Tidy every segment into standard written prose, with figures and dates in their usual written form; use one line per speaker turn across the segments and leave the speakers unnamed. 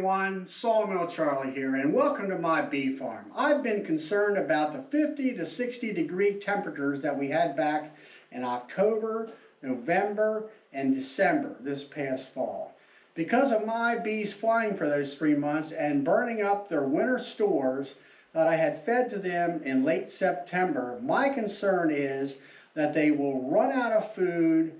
everyone, Sawmill Charlie here, and welcome to my bee farm. I've been concerned about the 50 to 60 degree temperatures that we had back in October, November, and December this past fall. Because of my bees flying for those 3 months and burning up their winter stores that I had fed to them in late September, my concern is that they will run out of food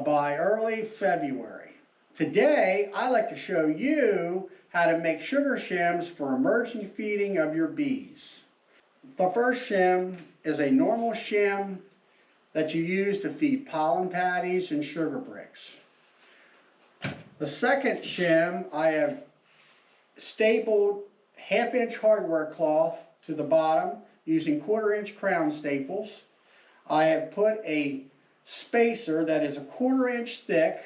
by early February. Today, I'd like to show you how to make sugar shims for emergency feeding of your bees. The first shim is a normal shim that you use to feed pollen patties and sugar bricks. The second shim, I have stapled 1/2-inch hardware cloth to the bottom using 1/4-inch crown staples. I have put a spacer that is 1/4 inch thick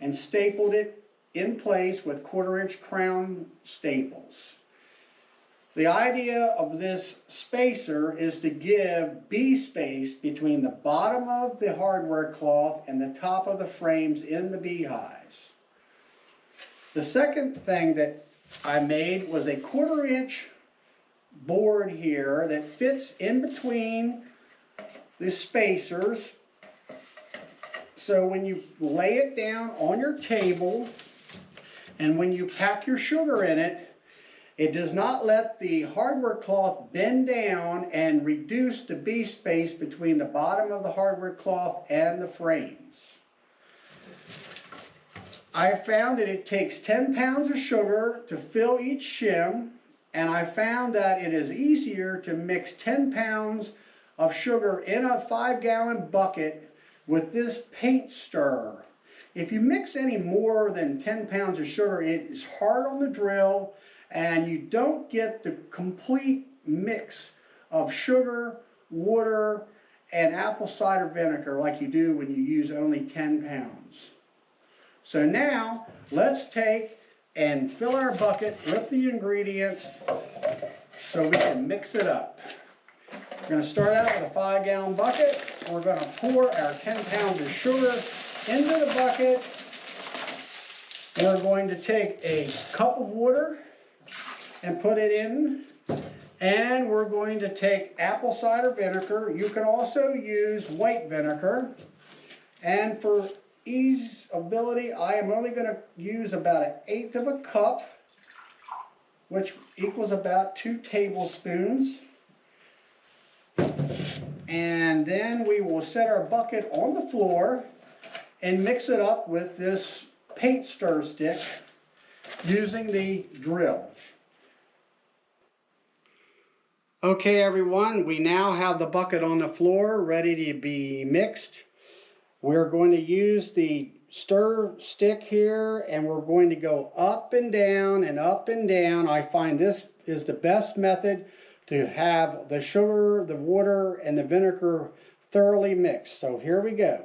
and stapled it in place with 1/4 inch crown staples. The idea of this spacer is to give bee space between the bottom of the hardware cloth and the top of the frames in the beehives. The second thing that I made was a 1/4 inch board here that fits in between the spacers. So when you lay it down on your table and when you pack your sugar in it, it does not let the hardware cloth bend down and reduce the bee space between the bottom of the hardware cloth and the frames. I found that it takes 10 pounds of sugar to fill each shim, and I found that it is easier to mix 10 pounds of sugar in a 5-gallon bucket with this paint stirrer. If you mix any more than 10 pounds of sugar, it is hard on the drill and you don't get the complete mix of sugar, water, and apple cider vinegar like you do when you use only 10 pounds. So now let's take and fill our bucket with the ingredients so we can mix it up. We're going to start out with a 5-gallon bucket. We're going to pour our 10 pounds of sugar into the bucket. We're going to take a cup of water and put it in. And we're going to take apple cider vinegar. You can also use white vinegar. And for ease of ability, I am only going to use about 1/8 of a cup, which equals about 2 tablespoons. And then we will set our bucket on the floor and mix it up with this paint stir stick using the drill. Okay everyone, we now have the bucket on the floor ready to be mixed. We're going to use the stir stick here and we're going to go up and down and up and down. I find this is the best method to have the sugar, the water, and the vinegar thoroughly mixed. So here we go.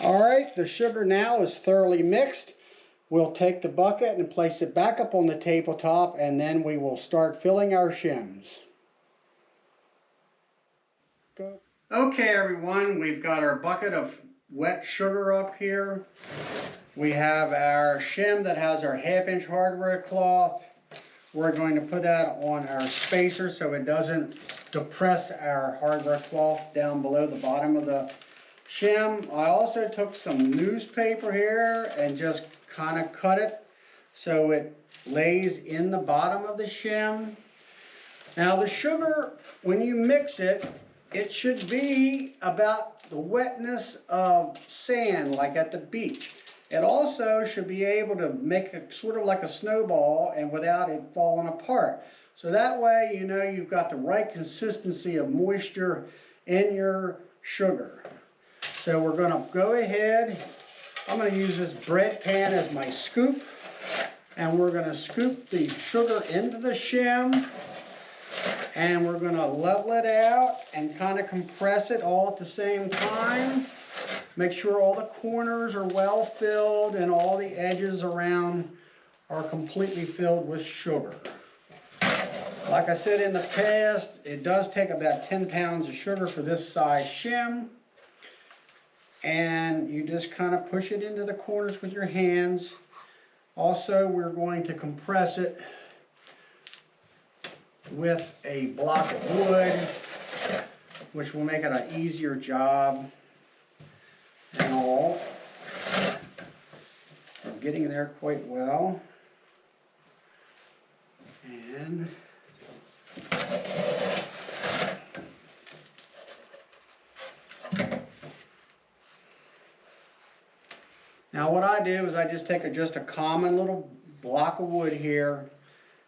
Alright, the sugar now is thoroughly mixed. We'll take the bucket and place it back up on the tabletop and then we will start filling our shims. Go. Okay everyone, we've got our bucket of wet sugar up here. We have our shim that has our 1/2-inch hardware cloth. We're going to put that on our spacer so it doesn't depress our hardware cloth down below the bottom of the shim. I also took some newspaper here and just kind of cut it so it lays in the bottom of the shim. Now the sugar, when you mix it, it should be about the wetness of sand like at the beach. It also should be able to make a sort of like a snowball and without it falling apart. So that way you know you've got the right consistency of moisture in your sugar. So we're going to go ahead, I'm going to use this bread pan as my scoop, and we're going to scoop the sugar into the shim, and we're going to level it out and kind of compress it all at the same time. Make sure all the corners are well filled and all the edges around are completely filled with sugar. Like I said in the past, it does take about 10 pounds of sugar for this size shim. And you just kind of push it into the corners with your hands. Also, we're going to compress it with a block of wood, which will make it an easier job and all. I'm getting there quite well. And now what I do is I just take just a common little block of wood here,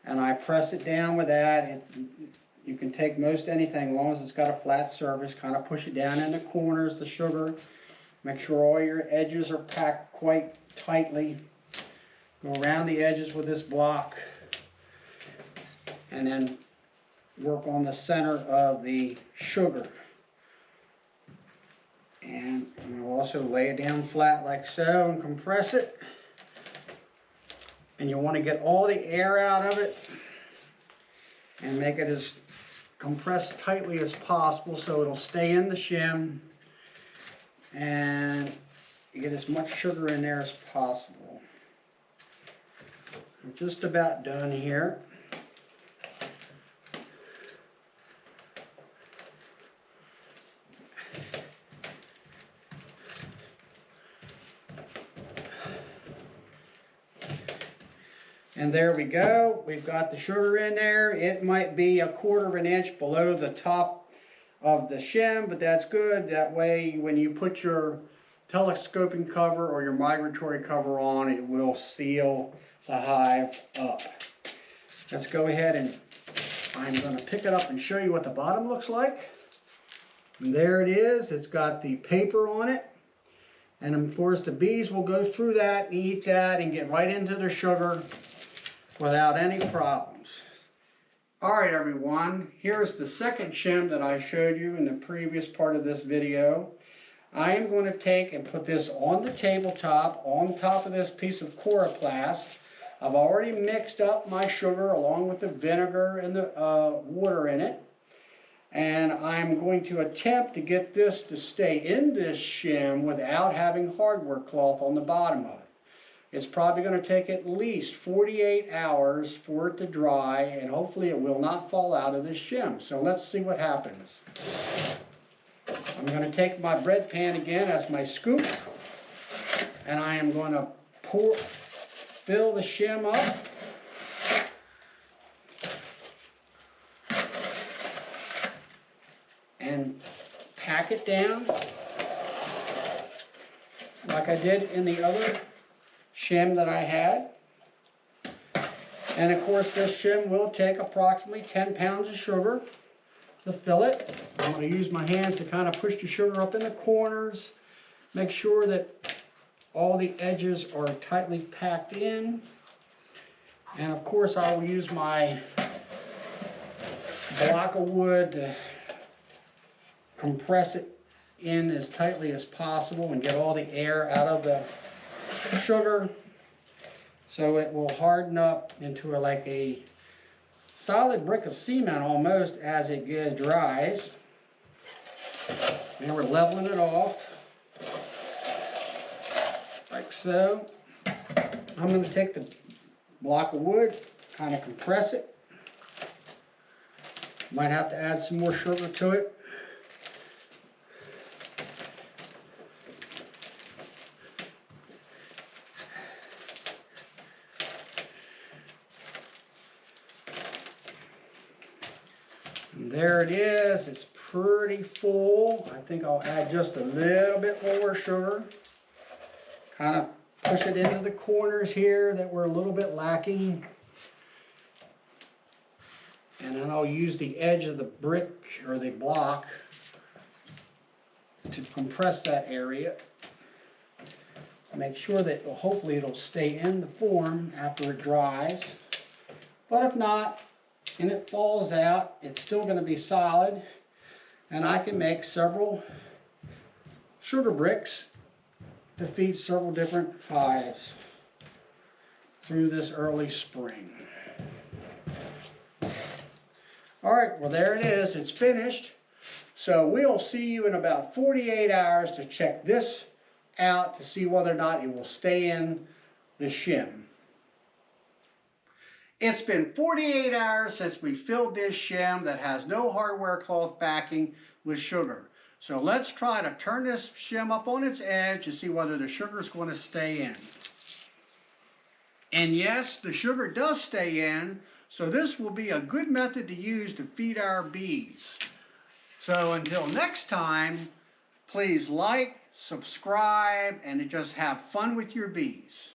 and I press it down with that. You can take most anything as long as it's got a flat surface. Kind of push it down in the corners, the sugar. Make sure all your edges are packed quite tightly. Go around the edges with this block, and then work on the center of the sugar. And you'll also lay it down flat like so and compress it. And you want to get all the air out of it and make it as compressed tightly as possible so it'll stay in the shim and you get as much sugar in there as possible. We're just about done here. And there we go. We've got the sugar in there. It might be 1/4 of an inch below the top of the shim, but that's good. That way, when you put your telescoping cover or your migratory cover on, it will seal the hive up. Let's go ahead and I'm going to pick it up and show you what the bottom looks like. And there it is. It's got the paper on it. And of course, the bees will go through that and eat that and get right into their sugar without any problems. Alright everyone, here's the second shim that I showed you in the previous part of this video. I am going to take and put this on the tabletop, on top of this piece of coroplast. I've already mixed up my sugar along with the vinegar and the water in it. And I'm going to attempt to get this to stay in this shim without having hardware cloth on the bottom of it. It's probably going to take at least 48 hours for it to dry, and hopefully it will not fall out of this shim. So let's see what happens. I'm going to take my bread pan again as my scoop, and I am going to fill the shim up. And pack it down like I did in the other shim that I had. And of course this shim will take approximately 10 pounds of sugar to fill it. I'm going to use my hands to kind of push the sugar up in the corners. Make sure that all the edges are tightly packed in. And of course I will use my block of wood to compress it in as tightly as possible and get all the air out of the sugar so it will harden up into like a solid brick of cement almost as it dries. And we're leveling it off like so. I'm going to take the block of wood, kind of compress it. Might have to add some more sugar to it. And there it is. It's pretty full. I think I'll add just a little bit more sugar. Kind of push it into the corners here that were a little bit lacking. And then I'll use the edge of the brick or the block to compress that area. Make sure that hopefully it'll stay in the form after it dries. But if not, and it falls out, it's still going to be solid. And I can make several sugar bricks to feed several different hives through this early spring. All right, well there it is, it's finished. So we'll see you in about 48 hours to check this out to see whether or not it will stay in the shim. It's been 48 hours since we filled this shim that has no hardware cloth backing with sugar. So let's try to turn this shim up on its edge to see whether the sugar is going to stay in. And yes, the sugar does stay in, so this will be a good method to use to feed our bees. So until next time, please like, subscribe, and just have fun with your bees.